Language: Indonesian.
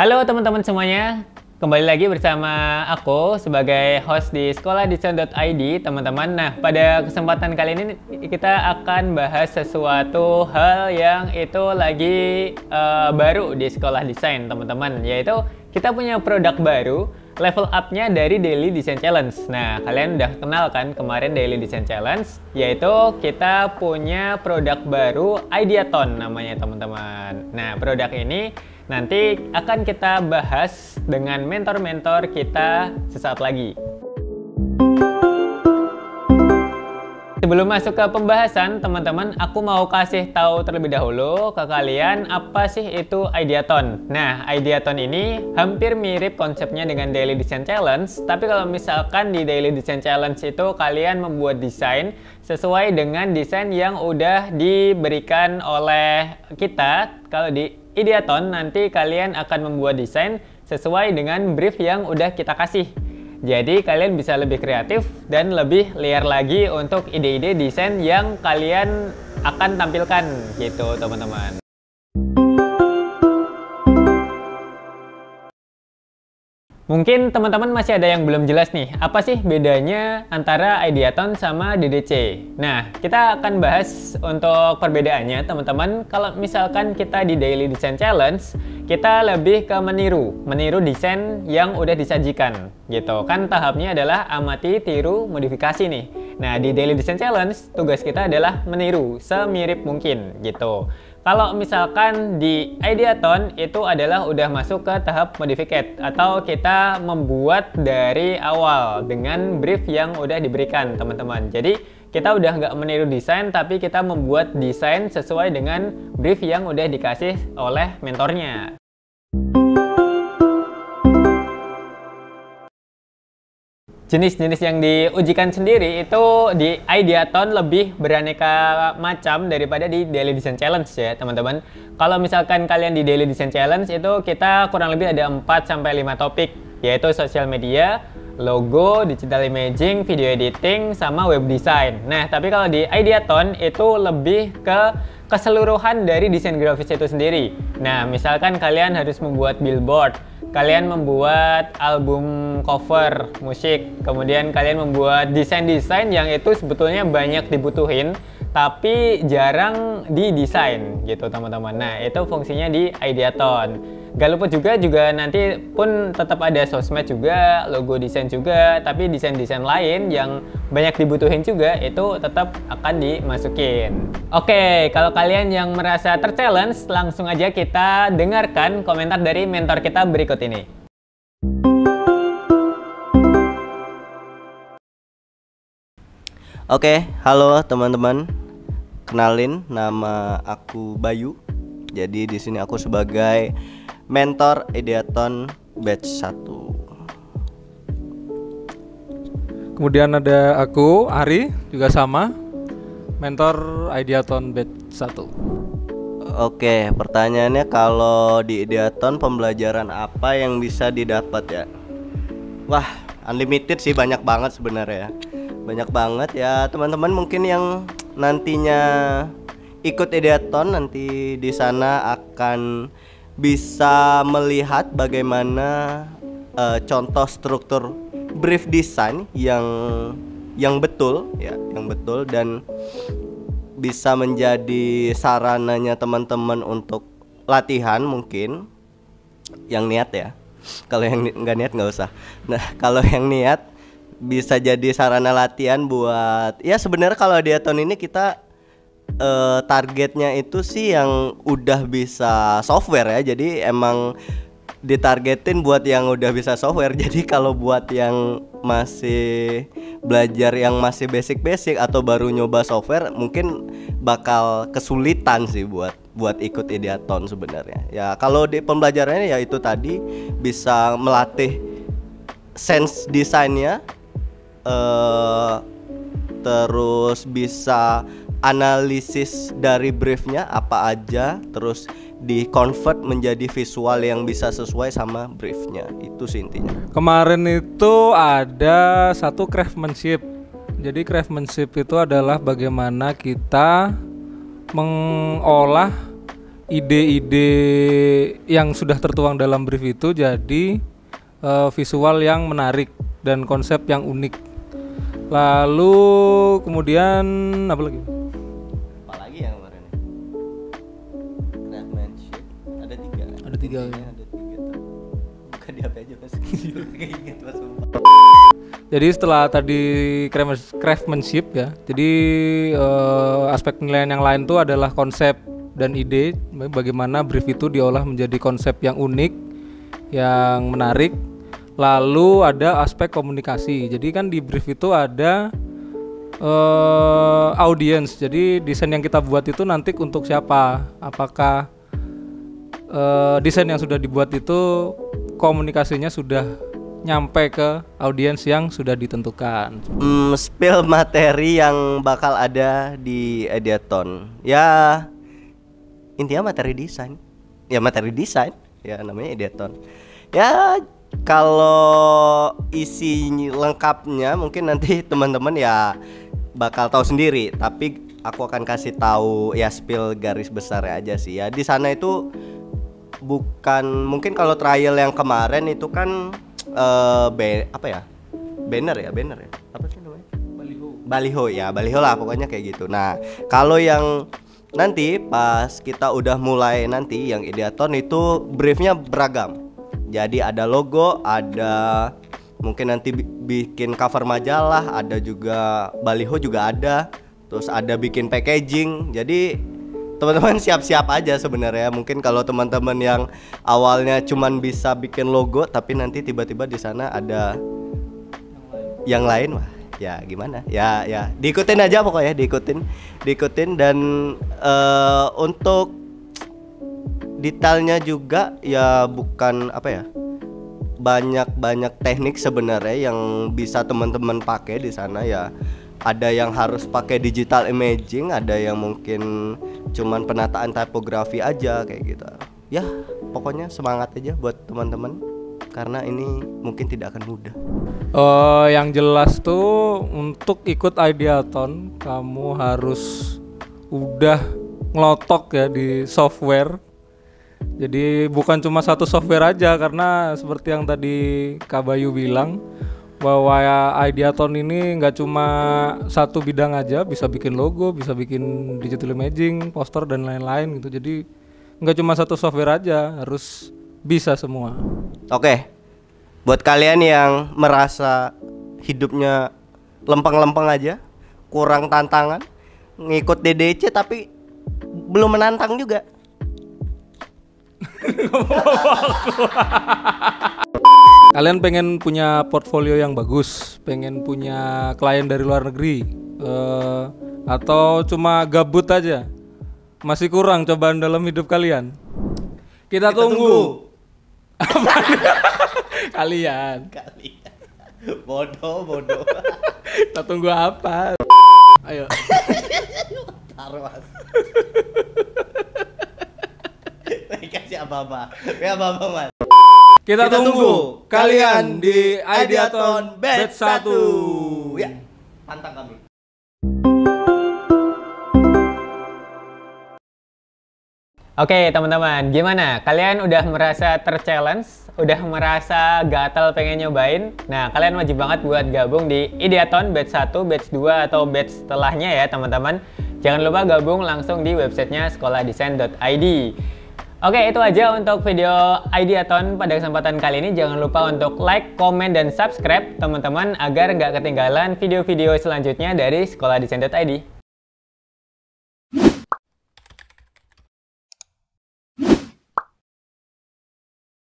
Halo teman-teman semuanya, kembali lagi bersama aku sebagai host di sekolahdesain.id teman-teman. Nah, pada kesempatan kali ini kita akan bahas sesuatu hal yang itu lagi baru di sekolah desain teman-teman, yaitu kita punya produk baru, level up-nya dari Daily Design Challenge. Nah, kalian udah kenal kan kemarin Daily Design Challenge, yaitu kita punya produk baru Ideaton namanya teman-teman. Nah, produk ini nanti akan kita bahas dengan mentor-mentor kita sesaat lagi. Sebelum masuk ke pembahasan, teman-teman, aku mau kasih tahu terlebih dahulu ke kalian apa sih itu Ideaton. Nah, Ideaton ini hampir mirip konsepnya dengan Daily Design Challenge, tapi kalau misalkan di Daily Design Challenge itu kalian membuat desain sesuai dengan desain yang udah diberikan oleh kita. Kalau di Ideaton nanti kalian akan membuat desain sesuai dengan brief yang udah kita kasih. Jadi kalian bisa lebih kreatif dan lebih liar lagi untuk ide-ide desain yang kalian akan tampilkan gitu teman-teman. Mungkin teman-teman masih ada yang belum jelas nih, apa sih bedanya antara Ideaton sama DDC? Nah, kita akan bahas untuk perbedaannya teman-teman. Kalau misalkan kita di Daily Design Challenge, kita lebih ke meniru desain yang udah disajikan gitu. Kan tahapnya adalah amati, tiru, modifikasi nih. Nah, di Daily Design Challenge, tugas kita adalah meniru semirip mungkin gitu. Kalau misalkan di Ideaton itu adalah udah masuk ke tahap modificate atau kita membuat dari awal dengan brief yang udah diberikan teman-teman. Jadi kita udah nggak meniru desain tapi kita membuat desain sesuai dengan brief yang udah dikasih oleh mentornya. Jenis-jenis yang diujikan sendiri itu di Ideaton lebih beraneka macam daripada di Daily Design Challenge ya teman-teman. Kalau misalkan kalian di Daily Design Challenge itu kita kurang lebih ada 4-5 topik, yaitu sosial media, logo, digital imaging, video editing, sama web design. Nah, tapi kalau di Ideaton itu lebih ke keseluruhan dari desain grafis itu sendiri. Nah, misalkan kalian harus membuat billboard, kalian membuat album cover musik, kemudian kalian membuat desain-desain yang itu sebetulnya banyak dibutuhin tapi jarang didesain gitu teman-teman. Nah, itu fungsinya di Ideaton. Gak lupa juga nanti pun tetap ada sosmed juga, logo desain juga, tapi desain-desain lain yang banyak dibutuhin juga itu tetap akan dimasukin. Oke, kalau kalian yang merasa ter-challenge, langsung aja kita dengarkan komentar dari mentor kita berikut ini. Oke, halo teman-teman. Kenalin, nama aku Bayu. Jadi di sini aku sebagai mentor Ideaton batch 1. Kemudian ada aku, Ari, juga sama, mentor Ideaton batch 1. Oke, pertanyaannya kalau di Ideaton pembelajaran apa yang bisa didapat ya? Wah, unlimited sih, banyak banget sebenarnya. Banyak banget ya teman-teman, mungkin yang nantinya ikut Ideaton nanti di sana akan bisa melihat bagaimana contoh struktur brief design yang betul ya, yang betul dan bisa menjadi sarananya teman-teman untuk latihan mungkin yang niat ya. Kalau yang nggak niat nggak usah. Nah, kalau yang niat bisa jadi sarana latihan buat ya, sebenarnya kalau Ideaton ini kita targetnya itu sih yang udah bisa software ya. Jadi emang ditargetin buat yang udah bisa software. Jadi kalau buat yang masih belajar, yang masih basic-basic atau baru nyoba software, mungkin bakal kesulitan sih buat ikut Ideaton sebenarnya. Ya kalau di pembelajarannya ya itu tadi bisa melatih sense desainnya, terus bisa analisis dari briefnya apa aja, terus di convert menjadi visual yang bisa sesuai sama briefnya. Itu sih intinya. Kemarin itu ada satu craftsmanship. Jadi craftsmanship itu adalah bagaimana kita mengolah ide-ide yang sudah tertuang dalam brief itu jadi visual yang menarik dan konsep yang unik. Lalu kemudian apa lagi? Apalagi yang kemarin? Craftsmanship ada 3. Ada 3 ya. Ada 3 tuh. Bukan di HP aja Mas. Kayak inget Mas. Jadi setelah tadi craftsmanship ya, jadi aspek penilaian yang lain itu adalah konsep dan ide bagaimana brief itu diolah menjadi konsep yang unik, yang menarik. Lalu ada aspek komunikasi. Jadi kan di brief itu ada audience. Jadi desain yang kita buat itu nanti untuk siapa? Apakah desain yang sudah dibuat itu komunikasinya sudah nyampe ke audiens yang sudah ditentukan. Spill materi yang bakal ada di Ideathon. Ya intinya materi desain. Ya materi desain. Ya namanya Ideathon. Ya kalau isi lengkapnya mungkin nanti teman-teman ya bakal tahu sendiri. Tapi aku akan kasih tahu ya spill garis besar aja sih ya. Di sana itu bukan mungkin kalau trial yang kemarin itu kan apa ya? Banner ya? Apa sih namanya? Baliho lah pokoknya kayak gitu. Nah, kalau yang nanti pas kita udah mulai nanti yang Ideathon itu briefnya beragam. Jadi ada logo, ada mungkin nanti bikin cover majalah, ada juga baliho juga ada. Terus ada bikin packaging. Jadi teman-teman siap-siap aja sebenarnya. Mungkin kalau teman-teman yang awalnya cuman bisa bikin logo tapi nanti tiba-tiba di sana ada yang lain, wah ya gimana? Ya diikutin aja pokoknya, diikutin dan untuk detailnya juga ya bukan apa ya? Banyak teknik sebenarnya yang bisa teman-teman pakai di sana ya. Ada yang harus pakai digital imaging, ada yang mungkin cuman penataan tipografi aja kayak gitu. Ya, pokoknya semangat aja buat teman-teman karena ini mungkin tidak akan mudah. Yang jelas tuh untuk ikut Ideathon kamu harus udah ngelotok ya di software. Jadi bukan cuma satu software aja karena seperti yang tadi Kak Bayu bilang bahwa Ideathon ini nggak cuma satu bidang aja, bisa bikin logo, bisa bikin digital imaging, poster dan lain-lain gitu. Jadi nggak cuma satu software aja, harus bisa semua. Oke, buat kalian yang merasa hidupnya lempeng-lempeng aja, kurang tantangan, ngikut DDC tapi belum menantang juga. Kalian pengen punya portfolio yang bagus, pengen punya klien dari luar negeri, atau cuma gabut aja, masih kurang cobaan dalam hidup kalian? Kita tunggu. Kalian. Bodoh. Kita tunggu apa? Ayo. Taruh Mas. Kasih apa-apa Mas. Kita tunggu kalian di Ideathon Batch 1. Ya, pantang kami. Oke teman-teman, gimana? Kalian udah merasa ter-challenge? Udah merasa gatal pengen nyobain? Nah, kalian wajib banget buat gabung di Ideathon Batch 1, Batch 2, atau batch setelahnya ya teman-teman. Jangan lupa gabung langsung di websitenya sekolahdesain.id. Oke, itu aja untuk video Ideathon pada kesempatan kali ini. Jangan lupa untuk like, komen, dan subscribe teman-teman agar nggak ketinggalan video-video selanjutnya dari sekolahdesain.id.